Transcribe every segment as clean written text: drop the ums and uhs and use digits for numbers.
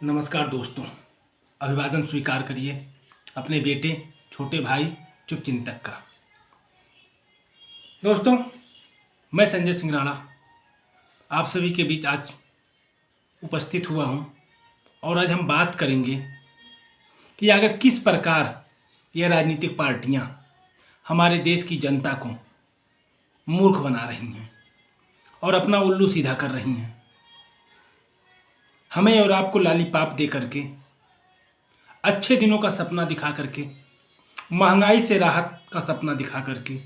नमस्कार दोस्तों, अभिवादन स्वीकार करिए अपने बेटे छोटे भाई शुभचिंतक का। दोस्तों, मैं संजय सिंह राणा आप सभी के बीच आज उपस्थित हुआ हूं और आज हम बात करेंगे कि अगर किस प्रकार यह राजनीतिक पार्टियां हमारे देश की जनता को मूर्ख बना रही हैं और अपना उल्लू सीधा कर रही हैं, हमें और आपको लॉलीपॉप दे करके, अच्छे दिनों का सपना दिखा करके, महंगाई से राहत का सपना दिखा करके,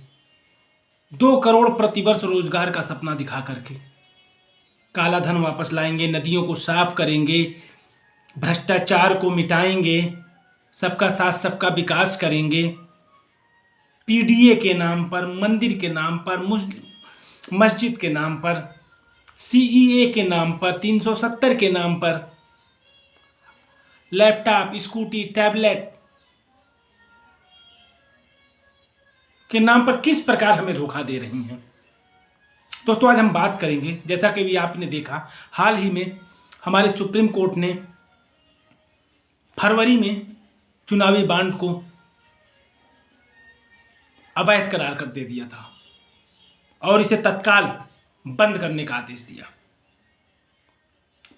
2 करोड़ प्रतिवर्ष रोजगार का सपना दिखा करके, काला धन वापस लाएंगे, नदियों को साफ करेंगे, भ्रष्टाचार को मिटाएंगे, सबका साथ सबका विकास करेंगे, पीडीए के नाम पर, मंदिर के नाम पर, मस्जिद के नाम पर, सीईए के नाम पर, 370 के नाम पर, लैपटॉप, स्कूटी, टैबलेट के नाम पर किस प्रकार हमें धोखा दे रही हैं। तो आज हम बात करेंगे, जैसा कि भी आपने देखा, हाल ही में हमारे सुप्रीम कोर्ट ने फरवरी में चुनावी बॉन्ड को अवैध करार कर दे दिया था और इसे तत्काल बंद करने का आदेश दिया।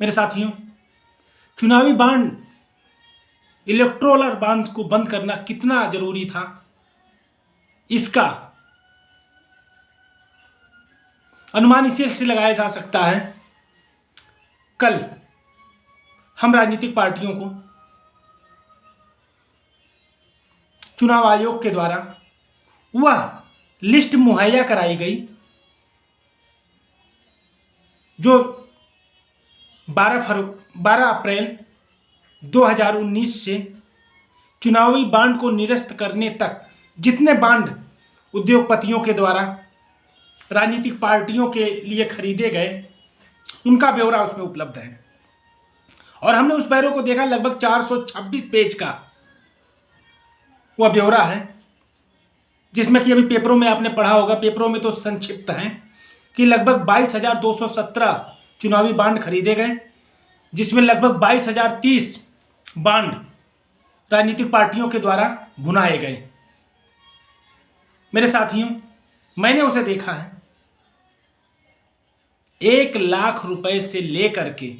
मेरे साथियों, चुनावी बॉन्ड, इलेक्टोरल बॉन्ड को बंद करना कितना जरूरी था, इसका अनुमान इसी से लगाया जा सकता है। कल हम राजनीतिक पार्टियों को चुनाव आयोग के द्वारा वह लिस्ट मुहैया कराई गई जो 12 अप्रैल 2019 से चुनावी बॉन्ड को निरस्त करने तक जितने बॉन्ड उद्योगपतियों के द्वारा राजनीतिक पार्टियों के लिए खरीदे गए, उनका ब्यौरा उसमें उपलब्ध है। और हमने उस ब्यौरे को देखा, लगभग 426 पेज का वह ब्यौरा है, जिसमें कि अभी पेपरों में आपने पढ़ा होगा, पेपरों में तो संक्षिप्त है कि लगभग 22,217 चुनावी बॉन्ड खरीदे गए, जिसमें लगभग 22,030 बॉन्ड राजनीतिक पार्टियों के द्वारा भुनाए गए। मेरे साथियों, मैंने उसे देखा है, 1 लाख रुपए से लेकर के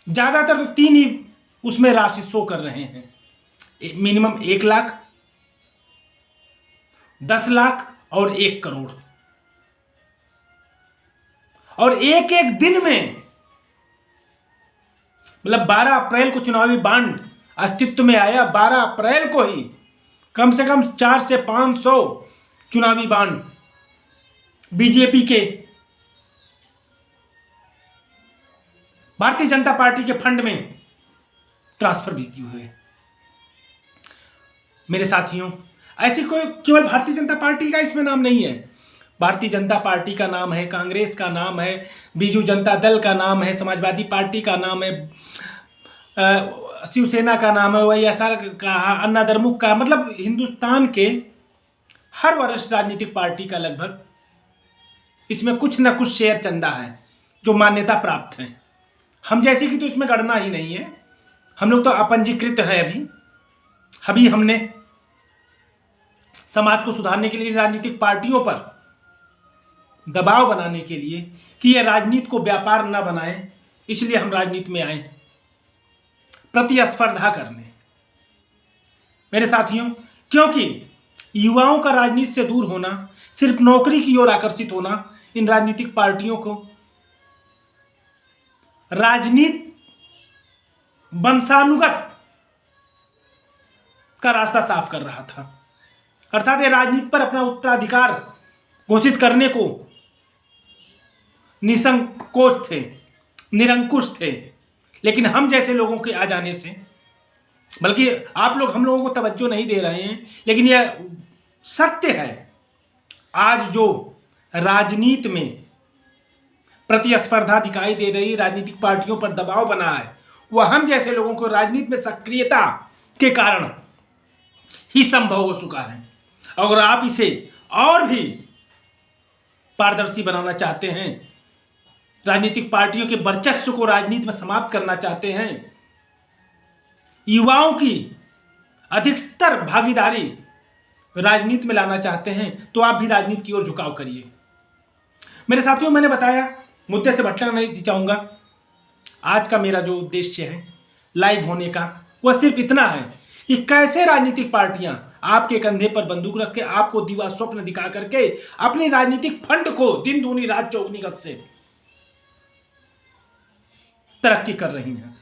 ज्यादातर तो 3 ही उसमें राशि शो कर रहे हैं। मिनिमम 1 लाख, 10 लाख और 1 करोड़। और एक एक दिन में, मतलब 12 अप्रैल को चुनावी बॉन्ड अस्तित्व में आया, 12 अप्रैल को ही कम से कम 400 से 500 चुनावी बॉन्ड बीजेपी के, भारतीय जनता पार्टी के फंड में ट्रांसफर भी किए हुए। मेरे साथियों, ऐसी कोई केवल भारतीय जनता पार्टी का इसमें नाम नहीं है। भारतीय जनता पार्टी का नाम है, कांग्रेस का नाम है, बीजू जनता दल का नाम है, समाजवादी पार्टी का नाम है, शिवसेना का नाम है, वाईएसआर का, अन्ना द्रमुक का, मतलब हिंदुस्तान के हर वरिष्ठ राजनीतिक पार्टी का लगभग इसमें कुछ न कुछ शेयर चंदा है जो मान्यता प्राप्त है। हम जैसे कि तो इसमें गणना ही नहीं है, हम लोग तो अपंजीकृत हैं। अभी हमने समाज को सुधारने के लिए राजनीतिक पार्टियों पर दबाव बनाने के लिए कि यह राजनीति को व्यापार न बनाए, इसलिए हम राजनीति में आए प्रतिस्पर्धा करने। मेरे साथियों, क्योंकि युवाओं का राजनीति से दूर होना, सिर्फ नौकरी की ओर आकर्षित होना, इन राजनीतिक पार्टियों को राजनीति वंशानुगत का रास्ता साफ कर रहा था। अर्थात ये राजनीति पर अपना उत्तराधिकार घोषित करने को निसंकोच थे, निरंकुश थे। लेकिन हम जैसे लोगों के आ जाने से, बल्कि आप लोग हम लोगों को तवज्जो नहीं दे रहे हैं, लेकिन यह सत्य है, आज जो राजनीति में प्रतिस्पर्धा दिखाई दे रही, राजनीतिक पार्टियों पर दबाव बना है, वह हम जैसे लोगों को राजनीति में सक्रियता के कारण ही संभव हो चुका है। अगर आप इसे और भी पारदर्शी बनाना चाहते हैं राजनीतिक पार्टियों के वर्चस्व को राजनीति में समाप्त करना चाहते हैं, युवाओं की अधिकतर भागीदारी राजनीति में लाना चाहते हैं, तो आप भी राजनीति की ओर झुकाव करिए। मेरे साथियों, मैंने बताया, मुद्दे से भटकना नहीं चाहूंगा। आज का मेरा जो उद्देश्य है लाइव होने का, वह सिर्फ इतना है कि कैसे राजनीतिक पार्टियां आपके कंधे पर बंदूक रख के आपको दीवा स्वप्न दिखा करके अपनी राजनीतिक फंड को दिन दूनी रात चौगुनी गत से तरक्की कर रही हैं।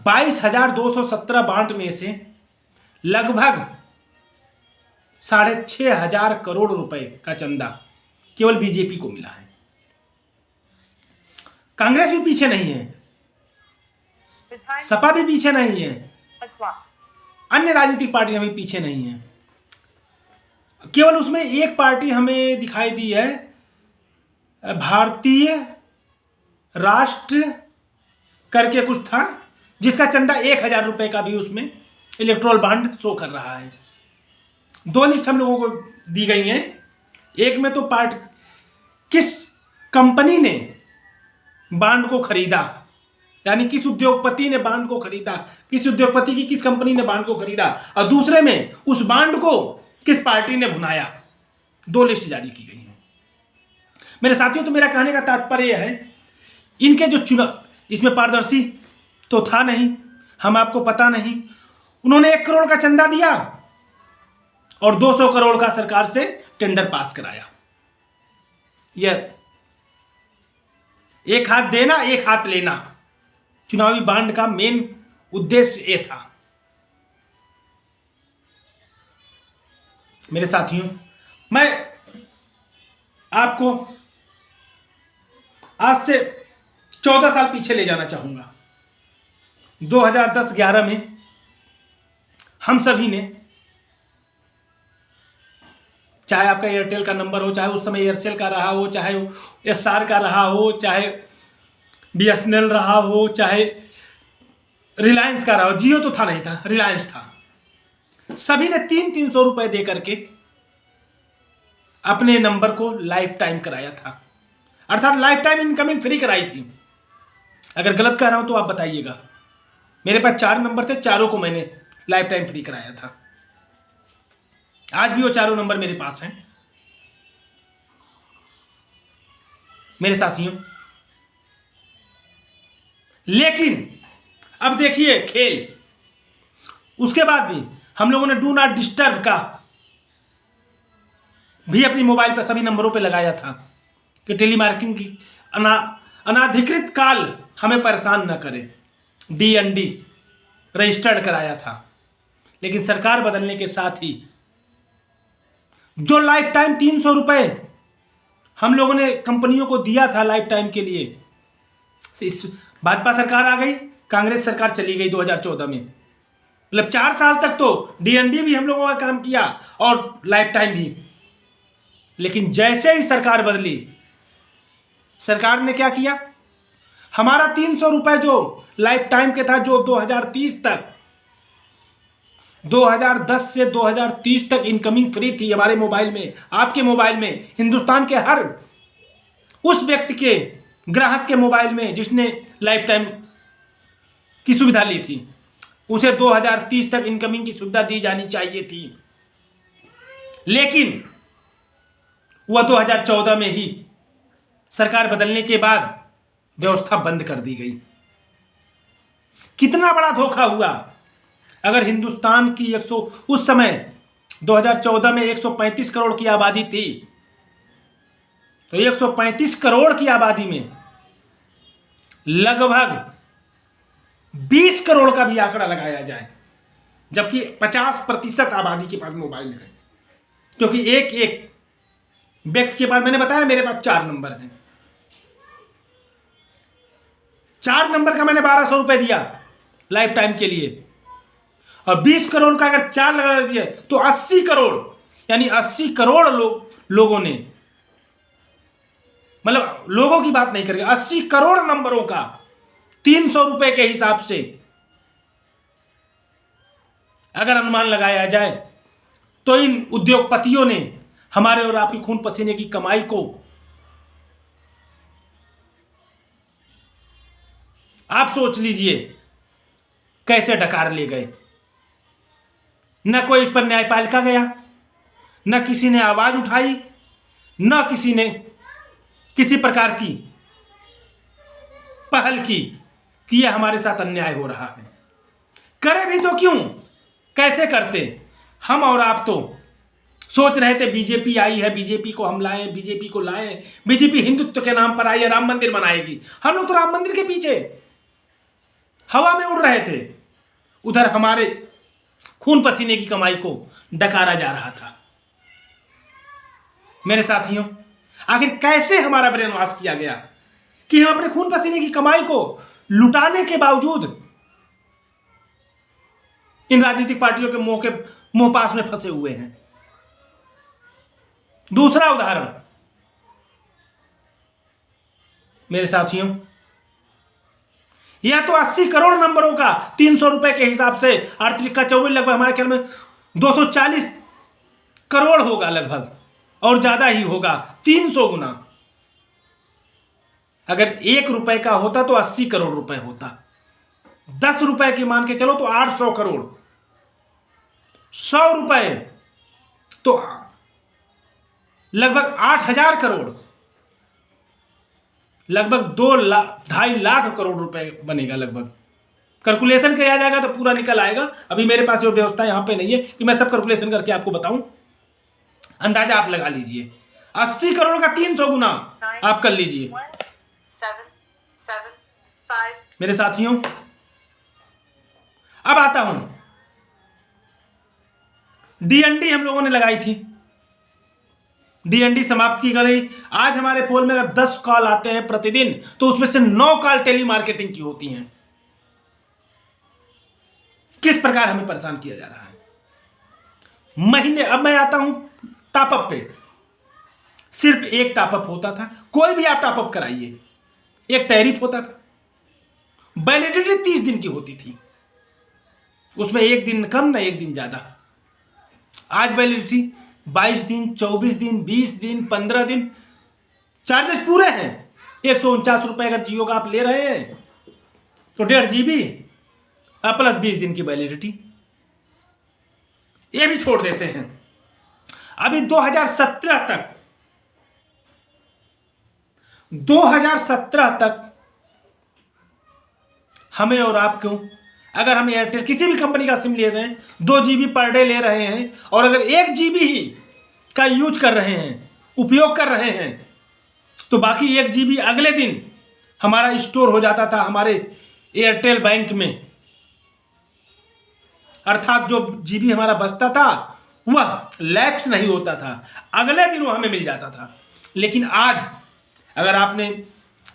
22,217 बांट में से लगभग 6,500 करोड़ रुपए का चंदा केवल बीजेपी को मिला है। कांग्रेस भी पीछे नहीं है, सपा भी पीछे नहीं है, अन्य राजनीतिक पार्टियां भी पीछे नहीं है। केवल उसमें एक पार्टी हमें दिखाई दी है, भारतीय राष्ट्र करके कुछ था, जिसका चंदा 1,000 रुपए का भी उसमें इलेक्ट्रोल बॉन्ड शो कर रहा है। 2 लिस्ट हम लोगों को दी गई हैं। एक में तो किस कंपनी ने बॉन्ड को खरीदा, यानी किस उद्योगपति ने बॉन्ड को खरीदा, किस उद्योगपति की किस कंपनी ने बॉन्ड को खरीदा, और दूसरे में उस बॉन्ड को किस पार्टी ने भुनाया। 2 लिस्ट जारी की गई है। मेरे साथियों, तो मेरा कहने का तात्पर्य है, इनके जो चुनाव, इसमें पारदर्शी तो था नहीं, हम आपको पता नहीं। उन्होंने 1 करोड़ का चंदा दिया और 200 करोड़ का सरकार से टेंडर पास कराया। यह एक हाथ देना एक हाथ लेना चुनावी बांड का मेन उद्देश्य ये था। मेरे साथियों, मैं आपको आज से 14 साल पीछे ले जाना चाहूंगा। 2010-11 में हम सभी ने, चाहे आपका एयरटेल का नंबर हो, चाहे उस समय एयरसेल का रहा हो, चाहे एसआर का रहा हो, चाहे बीएसएनएल रहा हो, चाहे रिलायंस का रहा हो, जियो तो था नहीं था, रिलायंस था, सभी ने 300-300 रुपए दे करके अपने नंबर को लाइफ टाइम कराया था, अर्थात लाइफ टाइम इनकमिंग फ्री कराई थी। अगर गलत कह रहा हूं तो आप बताइएगा। मेरे पास 4 नंबर थे, चारों को मैंने लाइफ टाइम फ्री कराया था। आज भी वो चारों नंबर मेरे पास हैं। मेरे साथियों, लेकिन अब देखिए खेल, उसके बाद भी हम लोगों ने डू नॉट डिस्टर्ब का भी अपनी मोबाइल पर सभी नंबरों पे लगाया था कि टेलीमार्केटिंग की अनाधिकृत कॉल हमें परेशान न करे। DND रजिस्टर्ड कराया था। लेकिन सरकार बदलने के साथ ही जो लाइफ टाइम 300 रुपए हम लोगों ने कंपनियों को दिया था लाइफ टाइम के लिए, इस भाजपा सरकार आ गई, कांग्रेस सरकार चली गई 2014 में। मतलब 4 साल तक तो DND भी हम लोगों का काम किया और लाइफ टाइम भी। लेकिन जैसे ही सरकार बदली, सरकार ने क्या किया, हमारा 300 रुपए जो लाइफ टाइम के था, जो 2030 तक, 2010 से 2030 तक इनकमिंग फ्री थी हमारे मोबाइल में, आपके मोबाइल में, हिंदुस्तान के हर उस व्यक्ति के, ग्राहक के मोबाइल में जिसने लाइफ टाइम की सुविधा ली थी, उसे 2030 तक इनकमिंग की सुविधा दी जानी चाहिए थी। लेकिन वह 2014 में ही सरकार बदलने के बाद व्यवस्था बंद कर दी गई। कितना बड़ा धोखा हुआ। अगर हिंदुस्तान की उस समय 2014 में 135 करोड़ की आबादी थी, तो 135 करोड़ की आबादी में लगभग 20 करोड़ का भी आंकड़ा लगाया जाए, जबकि 50% आबादी के पास मोबाइल है, क्योंकि एक व्यक्ति के पास, मैंने बताया मेरे पास 4 नंबर हैं, 4 नंबर का मैंने 1200 रुपए दिया लाइफ टाइम के लिए, और 20 करोड़ का अगर 4 लगा दिया तो 80 करोड़, यानी 80 करोड़ लोगों ने, मतलब लोगों की बात नहीं करेंगे, 80 करोड़ नंबरों का 300 रुपए के हिसाब से अगर अनुमान लगाया जाए, तो इन उद्योगपतियों ने हमारे और आपकी खून पसीने की कमाई को आप सोच लीजिए कैसे डकार ले गए। न कोई इस पर न्यायपालिका गया, न किसी ने आवाज उठाई, न किसी ने किसी प्रकार की पहल की कि यह हमारे साथ अन्याय हो रहा है। करे भी तो क्यों, कैसे करते। हम और आप तो सोच रहे थे बीजेपी आई है, बीजेपी को हम लाए, बीजेपी को लाए, बीजेपी हिंदुत्व के नाम पर आई है, राम मंदिर बनाएगी। हम लोग तो राम मंदिर के पीछे हवा में उड़ रहे थे, उधर हमारे खून पसीने की कमाई को डकारा जा रहा था। मेरे साथियों, आखिर कैसे हमारा ब्रेन वॉश किया गया कि हम अपने खून पसीने की कमाई को लुटाने के बावजूद इन राजनीतिक पार्टियों के मोह पास में फंसे हुए हैं। दूसरा उदाहरण मेरे साथियों, यह तो 80 करोड़ नंबरों का 300 रुपए के हिसाब से आर्थिक का 24 लगभग हमारे ख्याल में 240 करोड़ होगा लगभग, और ज्यादा ही होगा, 300 गुना। अगर 1 रुपए का होता तो 80 करोड़ रुपए होता, 10 रुपए की मान के चलो तो 800 करोड़, 100 रुपए तो लगभग 8000 करोड़, लगभग 2-2.5 लाख करोड़ रुपए बनेगा। लगभग कैलकुलेशन किया जाएगा तो पूरा निकल आएगा। अभी मेरे पास वो व्यवस्था यहां पे नहीं है कि मैं सब कैलकुलेशन करके आपको बताऊं। अंदाजा आप लगा लीजिए, 80 करोड़ का 300 गुना आप कर लीजिए। मेरे साथियों, अब आता हूं, डीएनडी हम लोगों ने लगाई थी, डीएनडी समाप्त की गई। आज हमारे फोन में अगर 10 कॉल आते हैं प्रतिदिन तो उसमें से 9 कॉल टेली मार्केटिंग की होती हैं। किस प्रकार हमें परेशान किया जा रहा है महीने। अब मैं आता हूं टॉपअप पे, सिर्फ एक टॉपअप होता था, कोई भी आप टॉपअप कराइए, एक टैरिफ होता था, वैलिडिटी 30 दिन की होती थी, उसमें 1 दिन कम ना 1 दिन ज्यादा। आज वैलिडिटी 22 दिन, 24 दिन, 20 दिन, 15 दिन, चार्जेस पूरे हैं। 149 रुपए अगर जियो का आप ले रहे हैं तो 1.5 GB प्लस 20 दिन की वैलिडिटी, ये भी छोड़ देते हैं। अभी 2017 तक हमें और आपको, अगर हम एयरटेल किसी भी कंपनी का सिम लेते हैं 2 GB पर डे ले रहे हैं, और अगर 1 GB ही का यूज कर रहे हैं, उपयोग कर रहे हैं, तो बाकी 1 GB अगले दिन हमारा स्टोर हो जाता था हमारे एयरटेल बैंक में, अर्थात जो GB हमारा बचता था वह लैप्स नहीं होता था, अगले दिन वो हमें मिल जाता था। लेकिन आज अगर आपने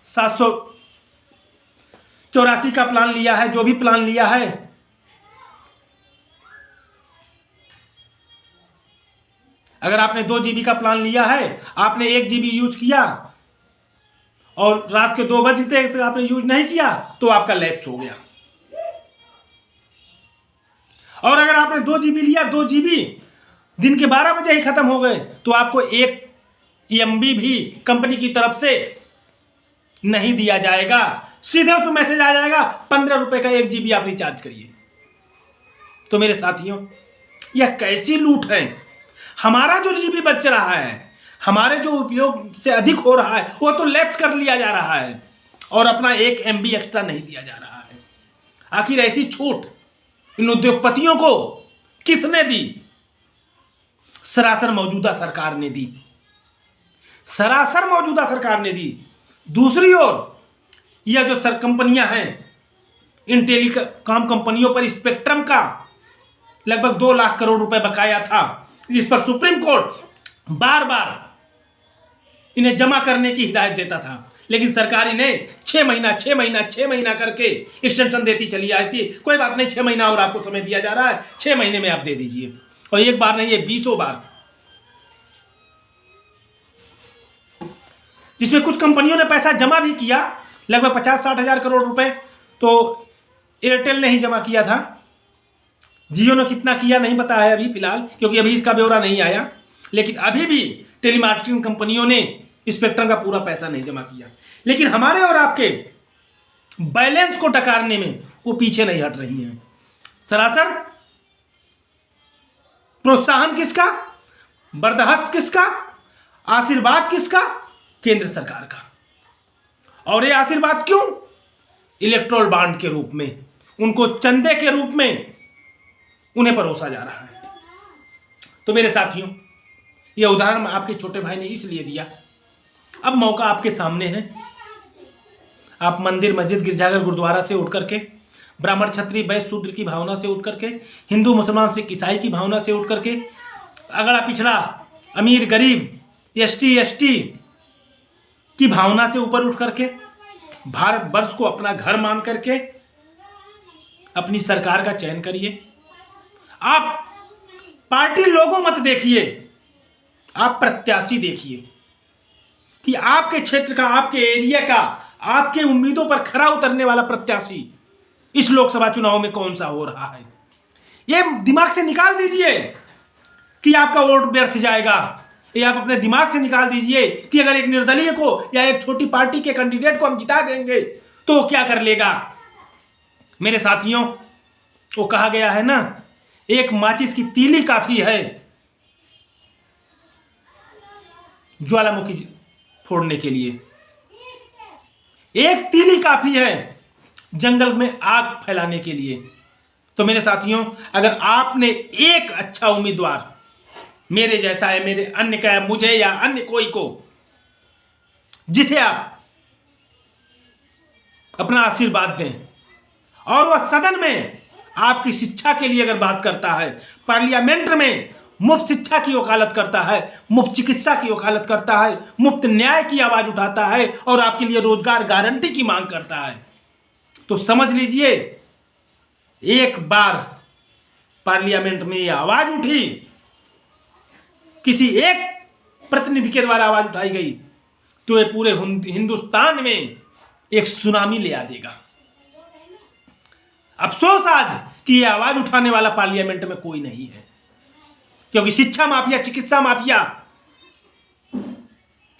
784 का प्लान लिया है, जो भी प्लान लिया है, अगर आपने 2 GB का प्लान लिया है, आपने 1 GB यूज किया और रात के 2 बजे तक आपने यूज नहीं किया तो आपका लैप्स हो गया। और अगर आपने 2 GB लिया, 2 GB दिन के 12 बजे ही खत्म हो गए तो आपको 1 MB भी कंपनी की तरफ से नहीं दिया जाएगा, सीधे उस पर मैसेज आ जाएगा 15 रुपए का 1 GB आप रिचार्ज करिए। तो मेरे साथियों, यह कैसी लूट है। हमारा जो GB बच रहा है, हमारे जो उपयोग से अधिक हो रहा है, वो तो लैप्स कर लिया जा रहा है और अपना 1 MB एक्स्ट्रा नहीं दिया जा रहा है। आखिर ऐसी छूट इन उद्योगपतियों को किसने दी? सरासर मौजूदा सरकार ने दी, सरासर मौजूदा सरकार ने दी। दूसरी ओर यह जो सर कंपनियां हैं, इन टेलीकॉम कंपनियों पर स्पेक्ट्रम का लगभग 2 लाख करोड़ रुपए बकाया था, जिस पर सुप्रीम कोर्ट बार बार इन्हें जमा करने की हिदायत देता था, लेकिन सरकार इन्हें 6 महीना करके एक्सटेंशन देती चली आई थी। कोई बात नहीं, 6 महीना और आपको समय दिया जा रहा है, 6 महीने में आप दे दीजिए। और एक बार नहीं, ये 20 बार, जिसमें कुछ कंपनियों ने पैसा जमा भी किया, लगभग 50-60 हजार करोड़ रुपए तो एयरटेल ने ही जमा किया था। जियो ने कितना किया नहीं पता है अभी फिलहाल, क्योंकि अभी इसका ब्यौरा नहीं आया। लेकिन अभी भी टेलीमार्केटिंग कंपनियों ने स्पेक्ट्रम का पूरा पैसा नहीं जमा किया। लेकिन हमारे और आपके बैलेंस को टकारने में वो पीछे नहीं हट रही हैं। सरासर प्रोत्साहन किसका, बर्दाश्त किसका, आशीर्वाद किसका? केंद्र सरकार का। और ये आशीर्वाद क्यों? इलेक्ट्रोल बॉन्ड के रूप में, उनको चंदे के रूप में उन्हें परोसा जा रहा है। तो मेरे साथियों, यह उदाहरण आपके छोटे भाई ने इसलिए दिया, अब मौका आपके सामने है। आप मंदिर, मस्जिद, गिरजाघर, गुरुद्वारा से उठ करके, ब्राह्मण, क्षत्रिय, वैश्य, शूद्र की भावना से उठ करके, हिंदू, मुसलमान, सिख, ईसाई की भावना से उठ करके, अगड़ा पिछड़ा, अमीर, गरीब, एसटी, एसटी की भावना से ऊपर उठ करके, भारतवर्ष को अपना घर मान करके अपनी सरकार का चयन करिए। आप पार्टी लोगों मत देखिए, आप प्रत्याशी देखिए कि आपके क्षेत्र का, आपके एरिया का, आपके उम्मीदों पर खरा उतरने वाला प्रत्याशी इस लोकसभा चुनाव में कौन सा हो रहा है। यह दिमाग से निकाल दीजिए कि आपका वोट व्यर्थ जाएगा। ये आप अपने दिमाग से निकाल दीजिए कि अगर एक निर्दलीय को या एक छोटी पार्टी के कैंडिडेट को हम जिता देंगे तो वो क्या कर लेगा। मेरे साथियों, वो कहा गया है ना, एक माचिस की तीली काफी है ज्वालामुखी फोड़ने के लिए, एक तीली काफी है जंगल में आग फैलाने के लिए। तो मेरे साथियों, अगर आपने एक अच्छा उम्मीदवार, मेरे जैसा है, मेरे अन्य का है, मुझे या अन्य कोई को, जिसे आप अपना आशीर्वाद दें और वह सदन में आपकी शिक्षा के लिए अगर बात करता है, पार्लियामेंट में मुफ्त शिक्षा की वकालत करता है, मुफ्त चिकित्सा की वकालत करता है, मुफ्त न्याय की आवाज उठाता है और आपके लिए रोजगार गारंटी की मांग करता है, तो समझ लीजिए एक बार पार्लियामेंट में यह आवाज उठी, किसी एक प्रतिनिधि के द्वारा आवाज उठाई गई, तो ये पूरे हिंदुस्तान में एक सुनामी ले आ देगा। अफसोस आज कि यह आवाज उठाने वाला पार्लियामेंट में कोई नहीं है, क्योंकि शिक्षा माफिया, चिकित्सा माफिया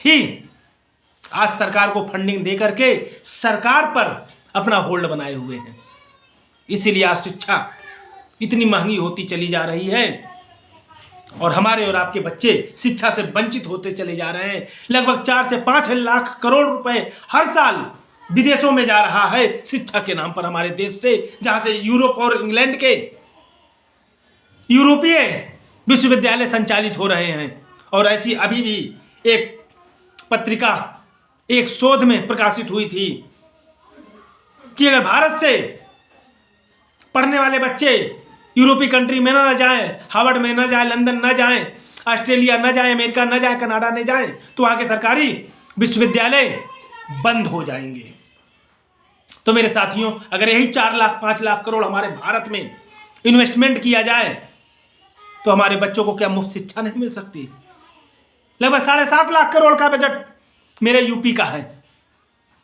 ही आज सरकार को फंडिंग दे करके सरकार पर अपना होल्ड बनाए हुए हैं। इसीलिए आज शिक्षा इतनी महंगी होती चली जा रही है और हमारे और आपके बच्चे शिक्षा से वंचित होते चले जा रहे हैं। लगभग 4 से 5 लाख करोड़ रुपए हर साल विदेशों में जा रहा है शिक्षा के नाम पर हमारे देश से, जहां से यूरोप और इंग्लैंड के यूरोपीय विश्वविद्यालय संचालित हो रहे हैं। और ऐसी अभी भी एक पत्रिका, एक शोध में प्रकाशित हुई थी कि अगर भारत से पढ़ने वाले बच्चे यूरोपीय कंट्री में ना जाएं, हार्वर्ड में ना जाएं, लंदन ना जाएं, ऑस्ट्रेलिया ना जाएं, अमेरिका ना जाएं, कनाडा ना जाएं, तो वहां के सरकारी विश्वविद्यालय बंद हो जाएंगे। तो मेरे साथियों, अगर यही 4 लाख 5 लाख करोड़ हमारे भारत में इन्वेस्टमेंट किया जाए तो हमारे बच्चों को क्या मुफ्त शिक्षा नहीं मिल सकती? लगभग 7.5 लाख करोड़ का बजट मेरे यूपी का है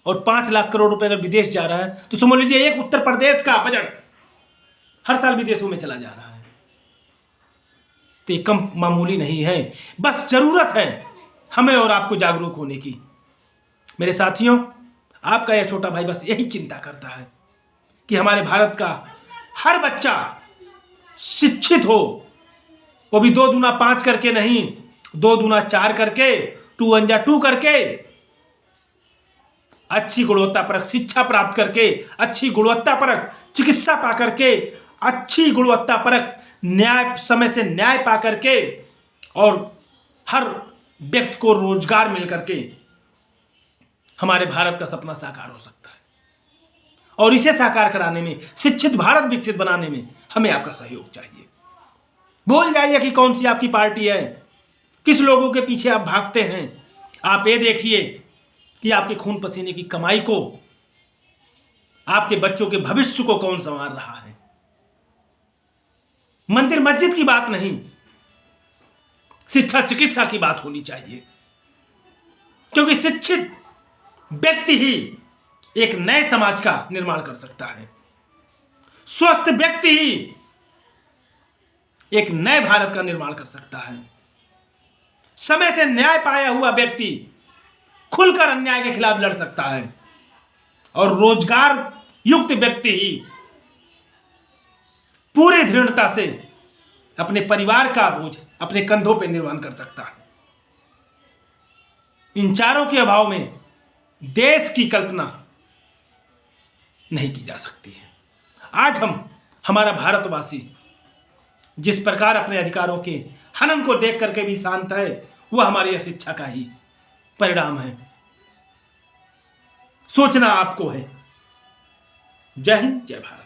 और 5 लाख करोड़ रुपए अगर विदेश जा रहा है तो समझ लीजिए एक उत्तर प्रदेश का बजट हर साल विदेशों में चला जा रहा है। तो ये कम मामूली नहीं है। बस जरूरत है हमें और आपको जागरूक होने की। मेरे साथियों, आपका यह छोटा भाई बस यही चिंता करता है कि हमारे भारत का हर बच्चा शिक्षित हो, वो भी 2 दूना 5 करके नहीं, 2 दूना 4 करके, 2 1 2 करके, अच्छी गुणवत्तापरक शिक्षा प्राप्त करके, अच्छी गुणवत्तापरक चिकित्सा पा करके, अच्छी गुणवत्तापरक न्याय, समय से न्याय पा करके और हर व्यक्ति को रोजगार मिल करके हमारे भारत का सपना साकार हो सकता है। और इसे साकार कराने में, शिक्षित भारत विकसित बनाने में हमें आपका सहयोग चाहिए। भूल जाइए कि कौन सी आपकी पार्टी है, किस लोगों के पीछे आप भागते हैं। आप ये देखिए कि आपके खून पसीने की कमाई को, आपके बच्चों के भविष्य को कौन संवार रहा है। मंदिर मस्जिद की बात नहीं, शिक्षा चिकित्सा की बात होनी चाहिए, क्योंकि शिक्षित व्यक्ति ही एक नए समाज का निर्माण कर सकता है। स्वस्थ व्यक्ति ही एक नए भारत का निर्माण कर सकता है। समय से न्याय पाया हुआ व्यक्ति खुलकर अन्याय के खिलाफ लड़ सकता है। और रोजगार युक्त व्यक्ति ही पूरी दृढ़ता से अपने परिवार का बोझ अपने कंधों पर निर्वहन कर सकता है। इन चारों के अभाव में देश की कल्पना नहीं की जा सकती है। आज हमारा भारतवासी जिस प्रकार अपने अधिकारों के हनन को देख करके भी शांत है, वह हमारी अशिक्षा का ही परिणाम है। सोचना आपको है। जय हिंद, जय भारत।